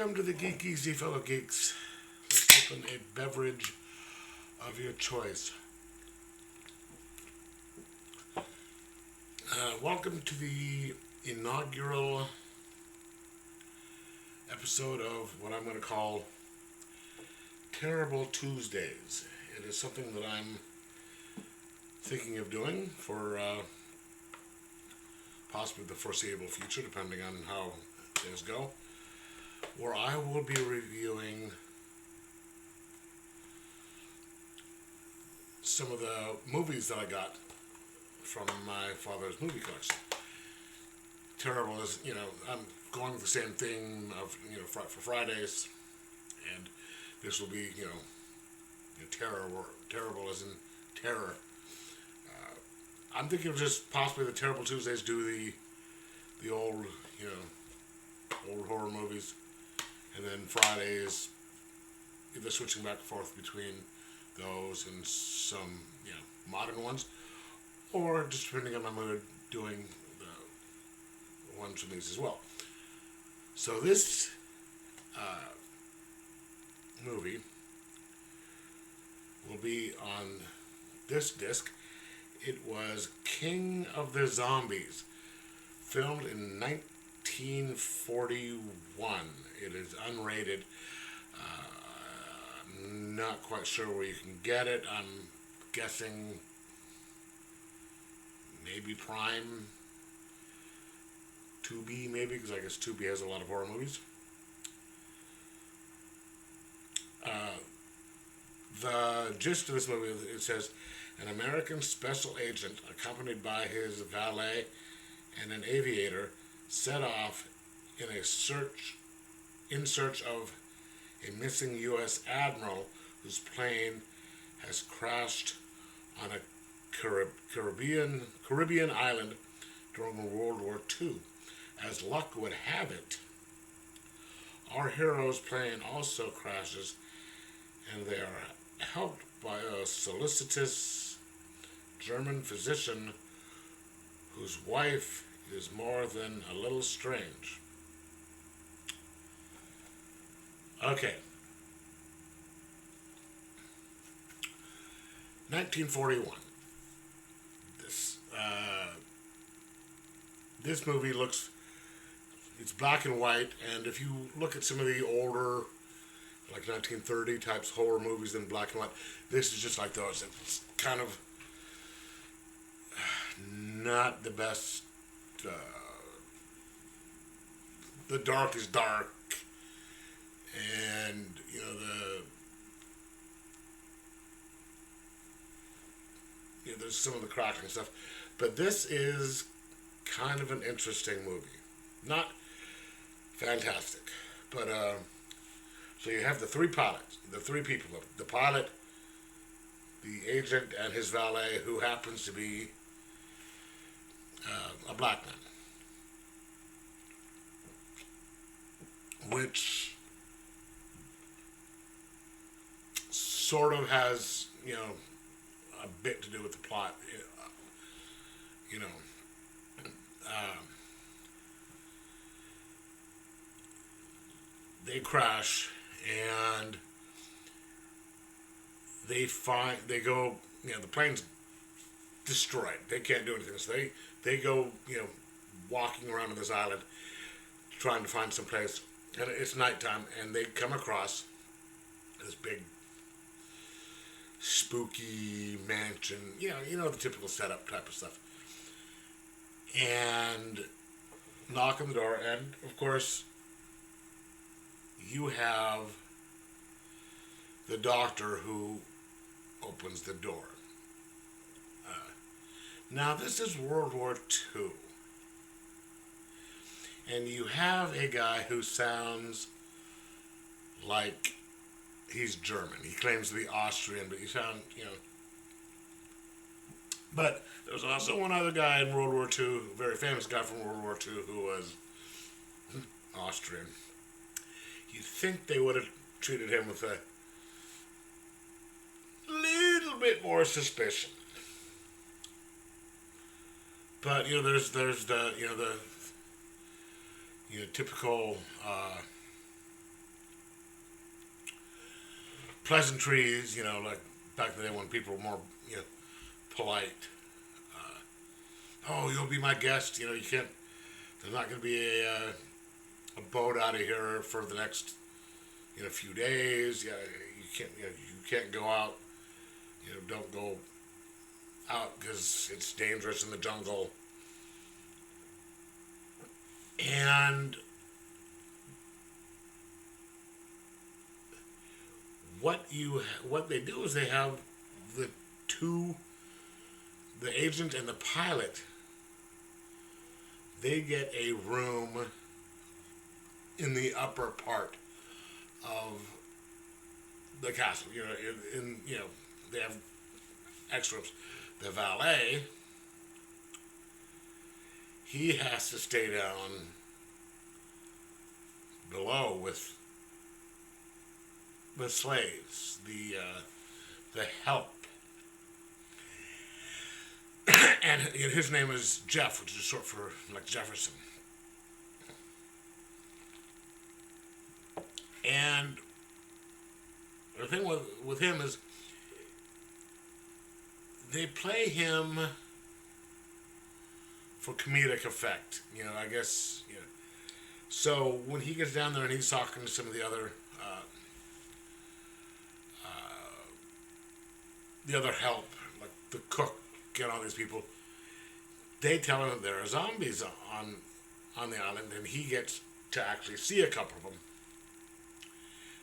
Welcome to the Geek Easy, fellow geeks. Let's open a beverage of your choice. Welcome to the inaugural episode of what I'm going to call Terrible Tuesdays. It is something that I'm thinking of doing for possibly the foreseeable future, depending on how things go, where I will be reviewing some of the movies that I got from my father's movie collection. Terrible is, I'm going with the same thing of, for Fridays, and this will be, terrible as in terror. I'm thinking of just possibly the Terrible Tuesdays do the old, old horror movies, and then Fridays, either switching back and forth between those and some, modern ones, or just depending on my mood, doing the ones from these as well. So this movie will be on this disc. It was King of the Zombies, filmed in 1941. It is unrated. I'm not quite sure where you can get it. I'm guessing maybe Prime, Tubi maybe, because I guess Tubi has a lot of horror movies. The gist of this movie, it says, an American special agent, accompanied by his valet and an aviator, set off in search of a missing U.S. admiral whose plane has crashed on a Caribbean island during World War II. As luck would have it, our hero's plane also crashes, and they are helped by a solicitous German physician whose wife is more than a little strange. Okay. 1941. This movie it's black and white, and if you look at some of the older, like 1930 types horror movies in black and white, this is just like those. It's kind of not the best. The dark is dark, and there's some of the cracking and stuff, but this is kind of an interesting movie. Not fantastic, but so you have the three pilots, the three people, the pilot, the agent, and his valet, who happens to be a black man, which sort of has, a bit to do with the plot, they crash, and the plane's destroyed. They can't do anything. So they go, walking around on this island, trying to find some place. And it's nighttime, and they come across this big, spooky mansion. The typical setup type of stuff. And knock on the door, and of course, you have the doctor who opens the door. Now, this is World War II. And you have a guy who sounds like he's German. He claims to be Austrian, but But there was also one other guy in World War II, a very famous guy from World War II, who was Austrian. You'd think they would have treated him with a little bit more suspicion. But there's the typical pleasantries, like back in the day when people were more, polite. Oh, you'll be my guest. You can't. There's not going to be a boat out of here for the next, few days. Yeah, you can't. You can't go out. Don't go out because it's dangerous in the jungle. And what they do is they have the two, the agent and the pilot. They get a room in the upper part of the castle. They have extra rooms. The valet, he has to stay down below with the slaves, the help. And his name is Jeff, which is short for like Jefferson. And the thing with him is they play him for comedic effect. I guess. So when he gets down there and he's talking to some of the other help, like the cook and all these people, they tell him that there are zombies on the island, and he gets to actually see a couple of them.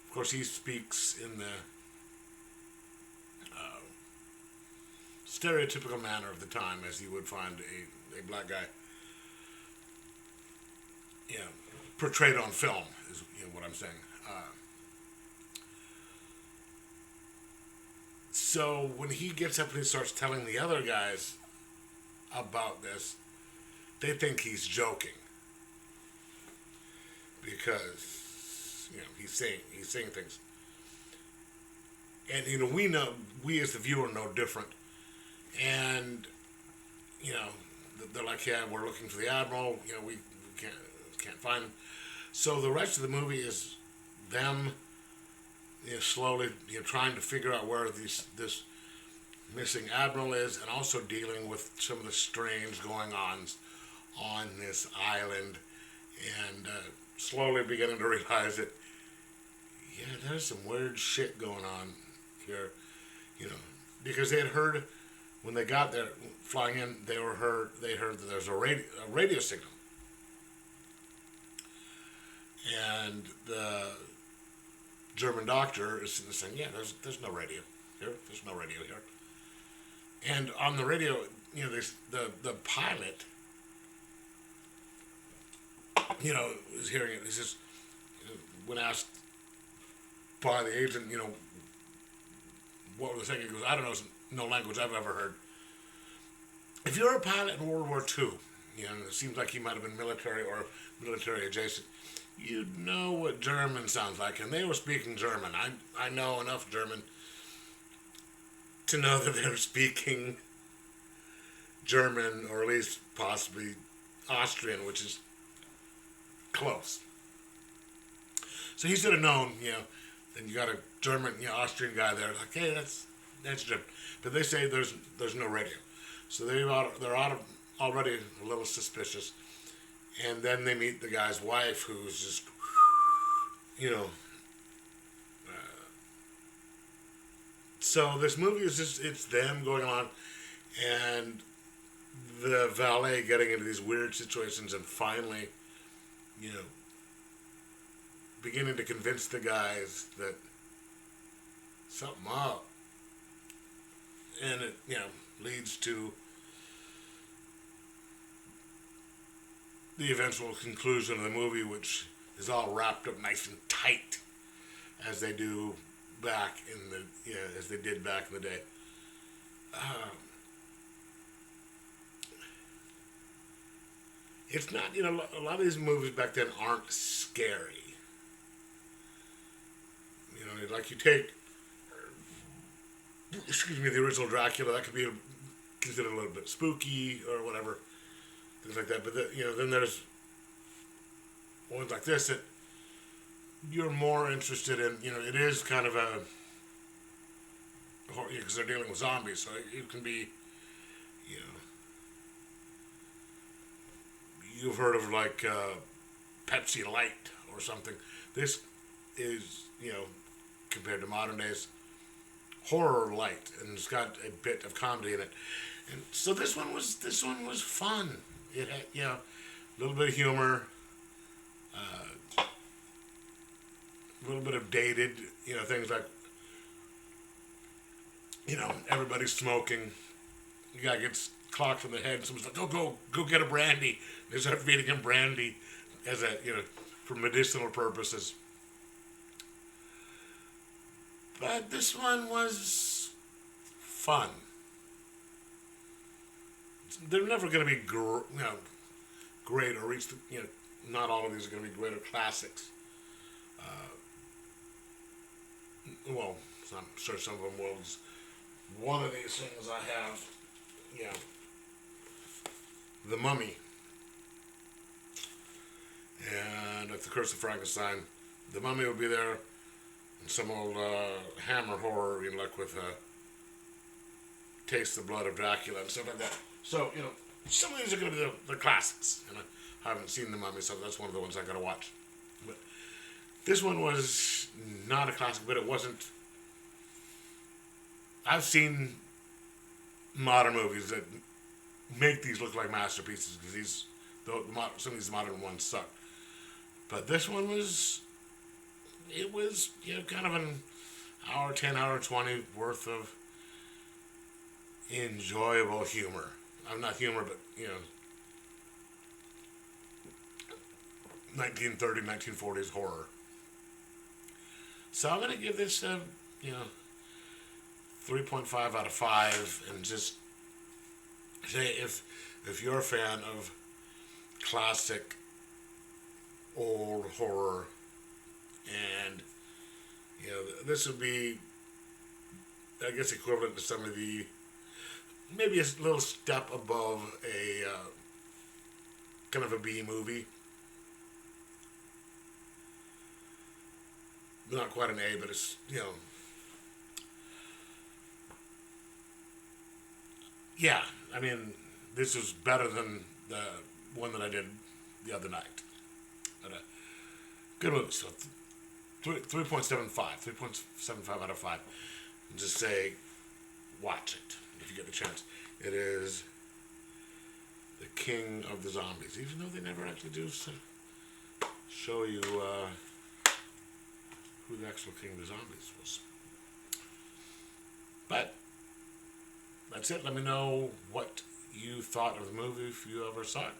Of course, he speaks in the stereotypical manner of the time, as you would find a black guy, portrayed on film, is what I'm saying. So when he gets up and he starts telling the other guys about this, they think he's joking because he's saying things, and we as the viewer know different, and they're like, yeah, we're looking for the admiral, we can't find him. So the rest of the movie is them slowly trying to figure out where this missing admiral is, and also dealing with some of the strange going on this island, and slowly beginning to realize that there's some weird shit going on here, because they had heard when they got there flying in, they heard that there's a radio signal, and the German doctor is saying, yeah, there's no radio here. There's no radio here. And on the radio, the pilot, is hearing it. He says, when asked by the agent, what was they saying, he goes, I don't know, it's no language I've ever heard. If you're a pilot in World War II, it seems like he might have been military or military adjacent, you'd know what German sounds like, and they were speaking German. I know enough German to know that they were speaking German, or at least possibly Austrian, which is close. So he should have known, then you got a German, Austrian guy there, like, hey, that's German. But they say there's no radio. So they're already a little suspicious. And then they meet the guy's wife, who's just, so this movie is just, it's them going on, and the valet getting into these weird situations, and finally, beginning to convince the guys that something up. And it, leads to the eventual conclusion of the movie, which is all wrapped up nice and tight, as they do back in the as they did back in the day. It's not, a lot of these movies back then aren't scary. Like you take, the original Dracula, that could be considered a little bit spooky or whatever, things like that. But then there's ones like this that you're more interested in. It is kind of a because they're dealing with zombies, so it can be, you know, you've heard of like Pepsi Light or something. This is, compared to modern days, horror light, and it's got a bit of comedy in it. And so this one was fun. It had, a little bit of humor, a little bit of dated, things like, everybody's smoking. The guy gets clocked in the head. And someone's like, go get a brandy. They start feeding him brandy as for medicinal purposes. But this one was fun. They're never going to be, great or reach the, not all of these are going to be great or classics. Well, I'm sure some of them will. One of these things I have, The Mummy, and like The Curse of Frankenstein. The Mummy would be there, and some old Hammer horror, like with Taste the Blood of Dracula and stuff like that. So, some of these are going to be the classics, and I haven't seen The Mummy, so that's one of the ones I got to watch. But this one was not a classic, but it wasn't. I've seen modern movies that make these look like masterpieces because some of these modern ones suck. But this one was, kind of an hour 10, hour 20 worth of enjoyable humor. I'm not humor, but 1930s, 1940s horror. So I'm gonna give this 3.5 out of 5, and just say if you're a fan of classic old horror, and this would be, I guess, equivalent to some of the, maybe a little step above a kind of a B movie. Not quite an A, but it's, yeah, I mean, this was better than the one that I did the other night. But good movie. So 3.75 out of 5. And just say, watch it if you get the chance. It is the King of the Zombies, even though they never actually do show you who the actual King of the Zombies was. But that's it. Let me know what you thought of the movie if you ever saw it.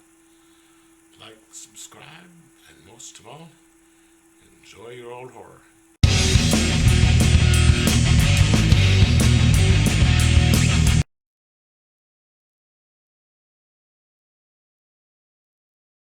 Like, subscribe, and most of all, enjoy your old horror.